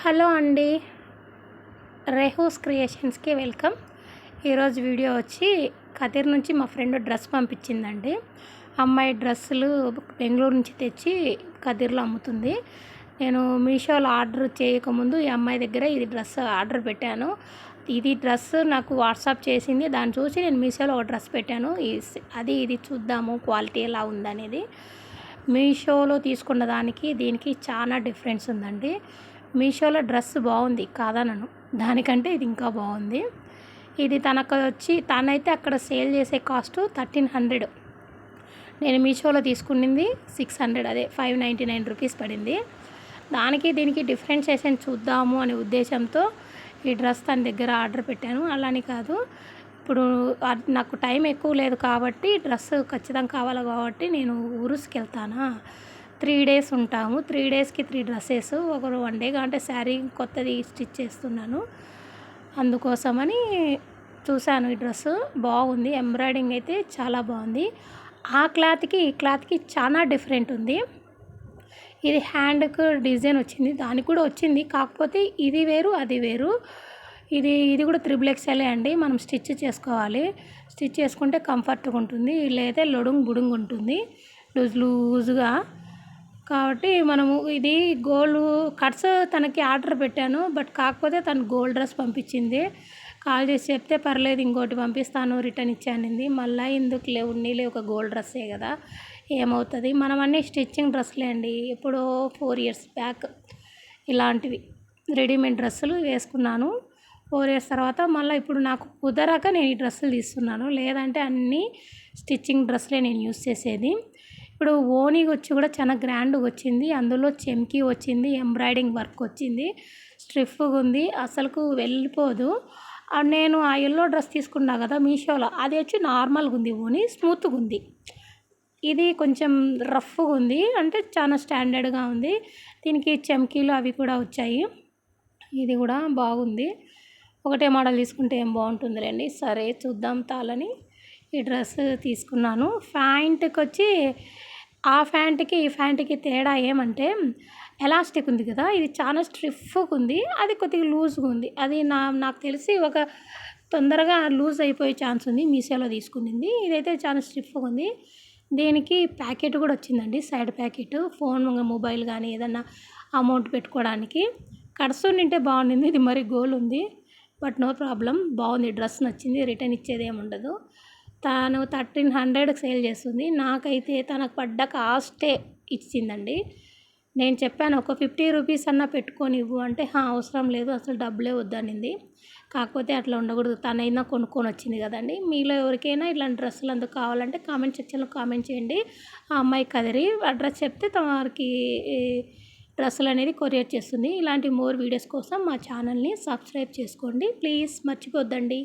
Hello అండి. రెహూస్ క్రియేషన్స్‌కి welcome. ఈరోజు video వచ్చి కదిర్ నుంచి మా ఫ్రెండ్ డ్రెస్ పంపించిందండి. అమ్మాయి డ్రెస్సులు బెంగుళూరు నుంచి తెచ్చి కదిర్‌లో అమ్ముతుంది. నేను మీషోలో ఆర్డర్ చేయకముందు ఈ అమ్మాయి దగ్గర ఇది డ్రెస్ ఆర్డర్ పెట్టాను. ఇది డ్రెస్ నాకు వాట్సాప్ చేసింది. దాన్ని చూసి నేను మీషోలో ఒక డ్రెస్ పెట్టాను. ఇది చూద్దాము క్వాలిటీ ఎలా ఉందనేది. మీషోలో తీసుకున్న దానికి దీనికి చాలా డిఫరెన్స్ ఉందండి. మీషోలో డ్రెస్ బాగుంది కాదనను, దానికంటే ఇది ఇంకా బాగుంది. ఇది తనైతే అక్కడ సేల్ చేసే కాస్ట్ 1300. నేను మీషోలో తీసుకునింది 600, అదే 599 రూపీస్ పడింది. దానికి దీనికి డిఫరెన్షియేషన్ చూద్దాము అనే ఉద్దేశంతో ఈ డ్రెస్ తన దగ్గర ఆర్డర్ పెట్టాను. అలాని కాదు, ఇప్పుడు నాకు టైం ఎక్కువ లేదు కాబట్టి డ్రెస్ ఖచ్చితంగా కావాలి కాబట్టి నేను ఊరుసుకి వెళ్తానా, 3 days ఉంటాము. 3 daysకి 3 డ్రెస్సెస్. ఒకరు 1 డే అంటే శారీ కొత్తది స్టిచ్ చేస్తున్నాను. అందుకోసమని చూశాను. ఈ డ్రెస్సు బాగుంది. ఎంబ్రాయిడింగ్ అయితే చాలా బాగుంది. ఆ క్లాత్కి ఈ క్లాత్కి చాలా డిఫరెంట్ ఉంది. ఇది హ్యాండ్కు డిజైన్ వచ్చింది, దానికి కూడా వచ్చింది. కాకపోతే ఇది వేరు అది వేరు. ఇది కూడా 3XL అండి. మనం స్టిచ్ చేసుకోవాలి. స్టిచ్ చేసుకుంటే కంఫర్ట్గా ఉంటుంది. లేదా లొడుంగ్ బుడుంగ్ ఉంటుంది లూజుగా. కాబట్టి మనము ఇది గోల్డ్ కట్స్ తనకి ఆర్డర్ పెట్టాను. బట్ కాకపోతే తను గోల్డ్ డ్రెస్ పంపించింది. కాల్ చేసి చెప్తే పర్లేదు ఇంకోటి పంపిస్తాను రిటర్న్ ఇచ్చానింది. మళ్ళీ ఎందుకులే ఉన్నీలే, ఒక గోల్డ్ డ్రెస్సే కదా ఏమవుతుంది. మనం అన్నీ స్టిచ్చింగ్ డ్రెస్సులే అండి. ఎప్పుడో 4 years బ్యాక్ ఇలాంటివి రెడీమేడ్ డ్రెస్సులు వేసుకున్నాను. 4 years తర్వాత మళ్ళీ ఇప్పుడు నాకు కుదరక నేను ఈ డ్రెస్సులు తీస్తున్నాను. లేదంటే అన్నీ స్టిచ్చింగ్ డ్రెస్సులే నేను యూస్ చేసేది. ఇప్పుడు ఓనీకి వచ్చి కూడా చాలా గ్రాండ్గా వచ్చింది. అందులో చెమ్కీ వచ్చింది, ఎంబ్రాయిడింగ్ వర్క్ వచ్చింది, స్ట్రిఫ్గా ఉంది, అసలుకు వెళ్ళిపోదు. నేను ఆ ఎల్లో డ్రెస్ తీసుకున్నా కదా మీషోలో, అది వచ్చి నార్మల్గా ఉంది, ఓనీ స్మూత్గా ఉంది. ఇది కొంచెం రఫ్గా ఉంది, అంటే చాలా స్టాండర్డ్గా ఉంది. దీనికి చెమ్కీలు అవి కూడా వచ్చాయి. ఇది కూడా బాగుంది. ఒకటే మోడల్ తీసుకుంటే ఏం బాగుంటుందిలేండి. సరే చూద్దాం తాలని ఈ డ్రెస్ తీసుకున్నాను. ప్యాంటుకి వచ్చి ఆ ప్యాంటుకి ఈ ప్యాంటుకి తేడా ఏమంటే, ఎలాస్టిక్ ఉంది కదా, ఇది చాలా స్టిఫ్గా ఉంది, అది కొద్దిగా లూజ్గా ఉంది. అది నాకు తెలిసి ఒక తొందరగా లూజ్ అయిపోయే ఛాన్స్ ఉంది మీషోలో తీసుకునింది. ఇదైతే చాలా స్టిఫ్గా ఉంది. దీనికి ప్యాకెట్ కూడా వచ్చిందండి, సైడ్ ప్యాకెట్, ఫోన్ మొబైల్ కానీ ఏదన్నా అమౌంట్ పెట్టుకోవడానికి. కట్స్ నింటే బాగుండింది. ఇది మరి గోల్ ఉంది, బట్ నో ప్రాబ్లం, బాగుంది. డ్రెస్ నచ్చింది, రిటర్న్ ఇచ్చేది ఏముండదు. తను 1300కి సేల్ చేస్తుంది. నాకైతే తనకు పడ్డ కాస్టే ఇచ్చిందండి. నేను చెప్పాను ఒక 50 రూపీస్ అన్నా పెట్టుకొని ఇవ్వు అంటే, అవసరం లేదు అసలు డబ్బులే వద్దనింది. కాకపోతే అట్లా ఉండకూడదు, తనైనా కొనుక్కొని వచ్చింది కదండి. మీలో ఎవరికైనా ఇలాంటి డ్రెస్సులు అందుకు కావాలంటే కామెంట్ సెక్షన్లో కామెంట్ చేయండి. ఆ అమ్మాయి కదిరి అడ్రస్ చెప్తే తమకి డ్రెస్సులు అనేది కొరియర్ చేస్తుంది. ఇలాంటి మోర్ వీడియోస్ కోసం మా ఛానల్ని సబ్స్క్రైబ్ చేసుకోండి ప్లీజ్, మర్చిపోద్దండి.